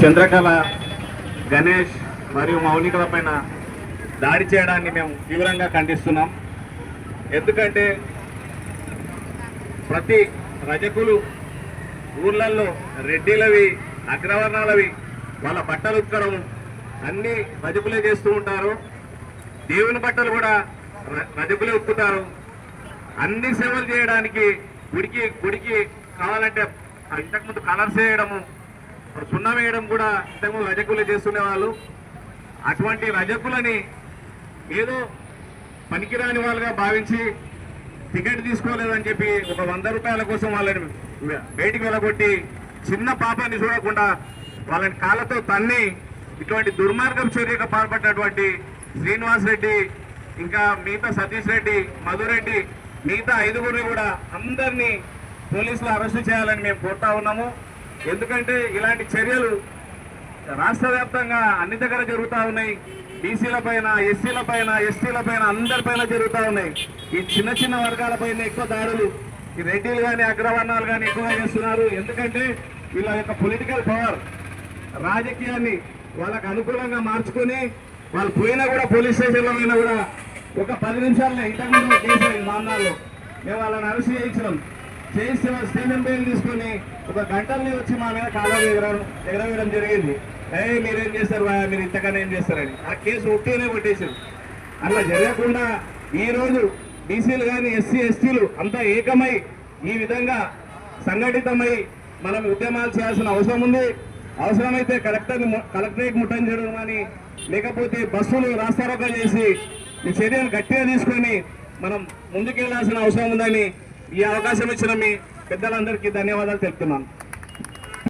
చంద్రకళ, గణేష్ మరియు మౌనికల పైన దాడి చేయడాన్ని మేము తీవ్రంగా ఖండిస్తున్నాం. ఎందుకంటే ప్రతి రజకులు ఊర్లలో రెడ్డిలవి, అగ్రవర్ణాలవి వాళ్ళ బట్టలు ఉత్కరం అన్ని రజకులే చేస్తూ ఉంటారు. దేవుని బట్టలు కూడా రజకులే ఉక్కుతారు. అన్ని సేవలు చేయడానికి గుడికి కావాలంటే ఇంతకుముందు కలర్స్ వేయడము, సున్నం వేయడం కూడా ఇంతకుముందు రజకులే చేస్తుండేవాళ్ళు. అటువంటి రజకులని ఏదో పనికిరాని వాళ్ళుగా భావించి టికెట్ తీసుకోలేదని చెప్పి ఒక 100 రూపాయల కోసం వాళ్ళని బయటికి వెళ్ళగొట్టి చిన్న పాపాన్ని చూడకుండా వాళ్ళని కాళ్ళతో తన్ని ఇటువంటి దుర్మార్గం చర్యగా పాల్పడినటువంటి శ్రీనివాస్ రెడ్డి, ఇంకా మిగతా సతీష్ రెడ్డి, మధురెడ్డి, మిగతా 5గురిని కూడా అందరినీ పోలీసులు అరెస్టు చేయాలని మేము కోరుతా ఉన్నాము. ఎందుకంటే ఇలాంటి చర్యలు రాష్ట్ర వ్యాప్తంగా అన్ని దగ్గర జరుగుతూ ఉన్నాయి. బీసీల పైన, ఎస్సీల పైన, ఎస్టీల పైన, అందరిపైన జరుగుతూ ఉన్నాయి. ఈ చిన్న చిన్న వర్గాల పైన ఎక్కువ దాడులు ఈ రెడ్డిలు కానీ అగ్రవర్ణాలు కానీ ఎక్కువగా చేస్తున్నారు. ఎందుకంటే వీళ్ళ యొక్క పొలిటికల్ పవర్, రాజకీయాన్ని వాళ్ళకు అనుకూలంగా మార్చుకొని వాళ్ళు పోయినా కూడా పోలీస్ స్టేషన్లో పోయినా కూడా ఒక 10 నిమిషాలనే ఇంతకుముందు కేసు మాన్నాల్లో మేము వాళ్ళని అరెస్ట్ చేయించడం, చేయిస్తే వాళ్ళు స్టేషన్ బెయిల్ తీసుకొని ఒక గంటల్ని వచ్చి మా మీద కాలం ఎగరవేయడం జరిగింది. మీరేం చేస్తారు, మీరు ఇంతకన్నా ఏం చేస్తారని ఆ కేసు ఒట్టినే కొట్టేశారు. అట్లా జరగకుండా ఈరోజు బీసీలు కానీ, ఎస్సీ ఎస్టీలు అంతా ఏకమై ఈ విధంగా సంఘటితమై మనం ఉద్యమాలు చేయాల్సిన అవసరం ఉంది. అవసరమైతే కలెక్టరేట్ ముట్టడి చేయడం కానీ, లేకపోతే బస్సులు రాస్తారోకో చేసి ఈ చర్యను గట్టిగా తీసుకొని మనం ముందుకెళ్లాల్సిన అవసరం ఉందని ఈ అవకాశం ఇచ్చిన మీ పెద్దలందరికీ ధన్యవాదాలు తెలుపుతున్నాను.